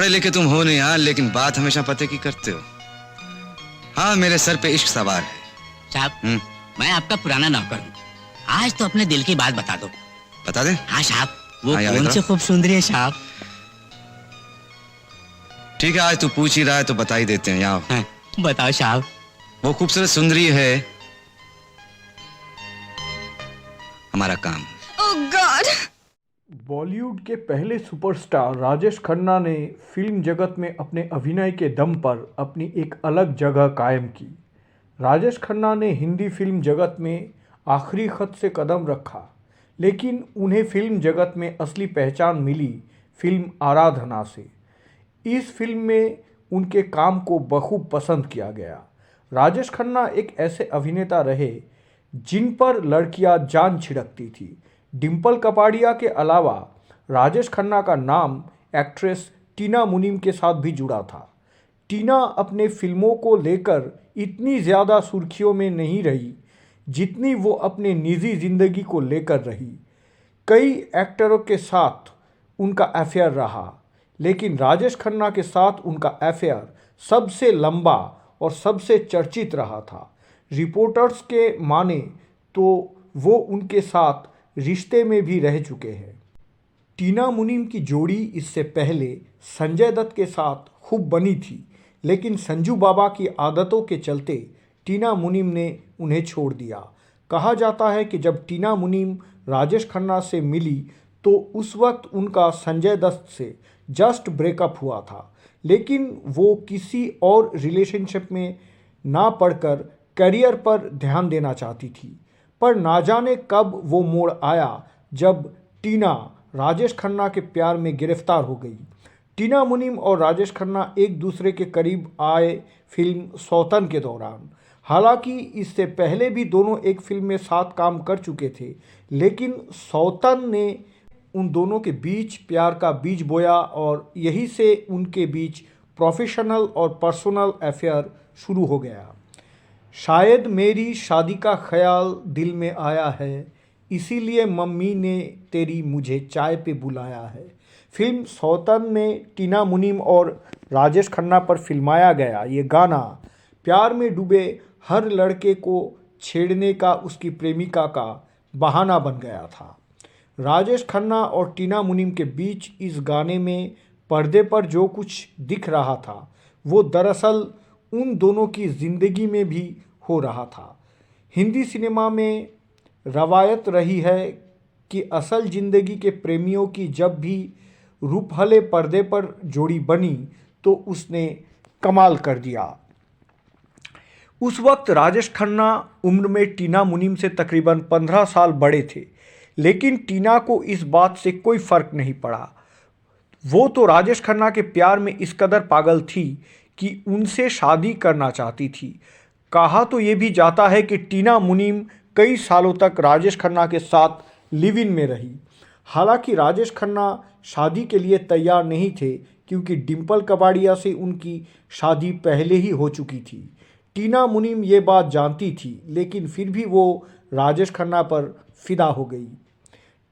पढ़े लिखे तुम हो नहीं यार, लेकिन बात हमेशा पते की करते हो। हाँ, मेरे सर पे इश्क सवार है। साहब, मैं आपका पुराना नौकर हूँ। आज तो अपने दिल की बात बता दो। बता दे। हाँ साहब, वो हाँ, कौन सी खूब सुंदरी है साहब? ठीक है, आज तू पूछ ही रहा है तो बता ही देते हैं। यहाँ हाँ, बताओ साहब। वो खूबसूरत सुंदरी है हमारा काम। ओह गॉड। बॉलीवुड के पहले सुपरस्टार राजेश खन्ना ने फिल्म जगत में अपने अभिनय के दम पर अपनी एक अलग जगह कायम की। राजेश खन्ना ने हिंदी फिल्म जगत में आखिरी खत से कदम रखा, लेकिन उन्हें फिल्म जगत में असली पहचान मिली फिल्म आराधना से। इस फिल्म में उनके काम को बखूब पसंद किया गया। राजेश खन्ना एक ऐसे अभिनेता रहे जिन पर लड़कियां जान छिड़कती थी। डिंपल कपाड़िया के अलावा राजेश खन्ना का नाम एक्ट्रेस टीना मुनीम के साथ भी जुड़ा था। टीना अपने फिल्मों को लेकर इतनी ज़्यादा सुर्खियों में नहीं रही जितनी वो अपने निजी ज़िंदगी को लेकर रही। कई एक्टरों के साथ उनका अफेयर रहा, लेकिन राजेश खन्ना के साथ उनका अफेयर सबसे लंबा और सबसे चर्चित रहा था। रिपोर्टर्स के माने तो वो उनके साथ रिश्ते में भी रह चुके हैं। टीना मुनीम की जोड़ी इससे पहले संजय दत्त के साथ खूब बनी थी, लेकिन संजू बाबा की आदतों के चलते टीना मुनीम ने उन्हें छोड़ दिया। कहा जाता है कि जब टीना मुनीम राजेश खन्ना से मिली तो उस वक्त उनका संजय दत्त से जस्ट ब्रेकअप हुआ था, लेकिन वो किसी और रिलेशनशिप में ना पड़कर करियर पर ध्यान देना चाहती थी। पर ना जाने कब वो मोड़ आया जब टीना राजेश खन्ना के प्यार में गिरफ्तार हो गई। टीना मुनीम और राजेश खन्ना एक दूसरे के करीब आए फिल्म सौतन के दौरान। हालांकि इससे पहले भी दोनों एक फिल्म में साथ काम कर चुके थे, लेकिन सौतन ने उन दोनों के बीच प्यार का बीज बोया और यही से उनके बीच प्रोफेशनल और पर्सनल अफेयर शुरू हो गया। शायद मेरी शादी का ख्याल दिल में आया है, इसीलिए मम्मी ने तेरी मुझे चाय पे बुलाया है। फिल्म सौतन में टीना मुनीम और राजेश खन्ना पर फिल्माया गया ये गाना प्यार में डूबे हर लड़के को छेड़ने का उसकी प्रेमिका का बहाना बन गया था। राजेश खन्ना और टीना मुनीम के बीच इस गाने में पर्दे पर जो कुछ दिख रहा था वो दरअसल उन दोनों की ज़िंदगी में भी हो रहा था। हिंदी सिनेमा में रवायत रही है कि असल ज़िंदगी के प्रेमियों की जब भी रूपहले पर्दे पर जोड़ी बनी तो उसने कमाल कर दिया। उस वक्त राजेश खन्ना उम्र में टीना मुनीम से तकरीबन 15 साल बड़े थे, लेकिन टीना को इस बात से कोई फ़र्क नहीं पड़ा। वो तो राजेश खन्ना के प्यार में इस कदर पागल थी कि उनसे शादी करना चाहती थी। कहा तो ये भी जाता है कि टीना मुनीम कई सालों तक राजेश खन्ना के साथ लिव इन में रही। हालांकि राजेश खन्ना शादी के लिए तैयार नहीं थे क्योंकि डिंपल कपाड़िया से उनकी शादी पहले ही हो चुकी थी। टीना मुनीम ये बात जानती थी, लेकिन फिर भी वो राजेश खन्ना पर फिदा हो गई।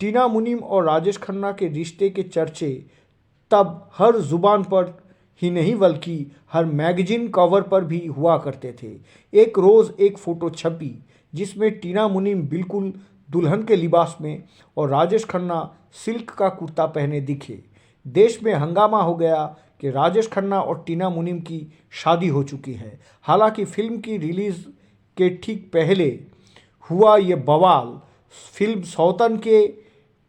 टीना मुनीम और राजेश खन्ना के रिश्ते के चर्चे तब हर जुबान पर ही नहीं बल्कि हर मैगजीन कवर पर भी हुआ करते थे। एक रोज़ एक फ़ोटो छपी जिसमें टीना मुनीम बिल्कुल दुल्हन के लिबास में और राजेश खन्ना सिल्क का कुर्ता पहने दिखे। देश में हंगामा हो गया कि राजेश खन्ना और टीना मुनीम की शादी हो चुकी है। हालांकि फिल्म की रिलीज़ के ठीक पहले हुआ ये बवाल फिल्म सौतन के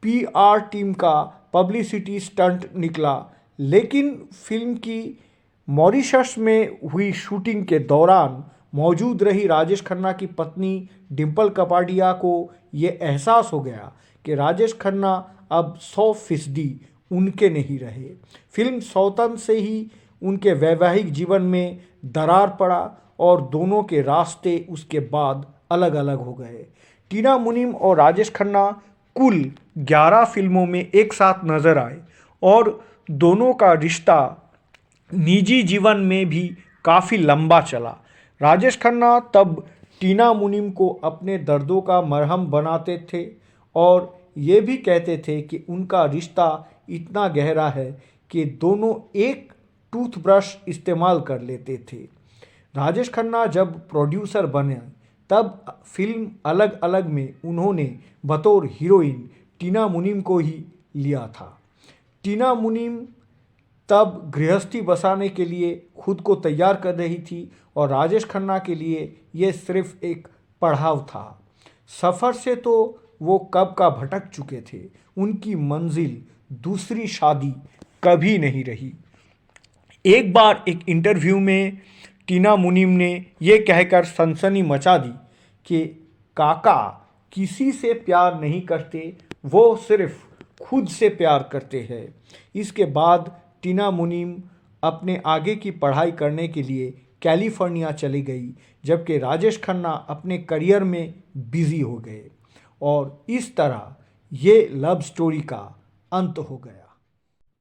पीआर टीम का पब्लिसिटी स्टंट निकला, लेकिन फिल्म की मॉरिशस में हुई शूटिंग के दौरान मौजूद रही राजेश खन्ना की पत्नी डिंपल कपाड़िया को ये एहसास हो गया कि राजेश खन्ना अब 100% उनके नहीं रहे। फिल्म सौतन से ही उनके वैवाहिक जीवन में दरार पड़ा और दोनों के रास्ते उसके बाद अलग अलग हो गए। टीना मुनीम और राजेश खन्ना कुल 11 फिल्मों में एक साथ नजर आए और दोनों का रिश्ता निजी जीवन में भी काफ़ी लंबा चला। राजेश खन्ना तब टीना मुनीम को अपने दर्दों का मरहम बनाते थे और ये भी कहते थे कि उनका रिश्ता इतना गहरा है कि दोनों एक टूथब्रश इस्तेमाल कर लेते थे। राजेश खन्ना जब प्रोड्यूसर बने तब फिल्म अलग अलग में उन्होंने बतौर हीरोइन टीना मुनीम को ही लिया था। टीना मुनीम तब गृहस्थी बसाने के लिए खुद को तैयार कर रही थी और राजेश खन्ना के लिए यह सिर्फ एक पड़ाव था। सफ़र से तो वो कब का भटक चुके थे। उनकी मंजिल दूसरी शादी कभी नहीं रही। एक बार एक इंटरव्यू में टीना मुनीम ने यह कहकर सनसनी मचा दी कि काका किसी से प्यार नहीं करते, वो सिर्फ खुद से प्यार करते हैं। इसके बाद टीना मुनीम अपने आगे की पढ़ाई करने के लिए कैलिफोर्निया चली गई, जबकि राजेश खन्ना अपने करियर में बिजी हो गए और इस तरह ये लव स्टोरी का अंत हो गया।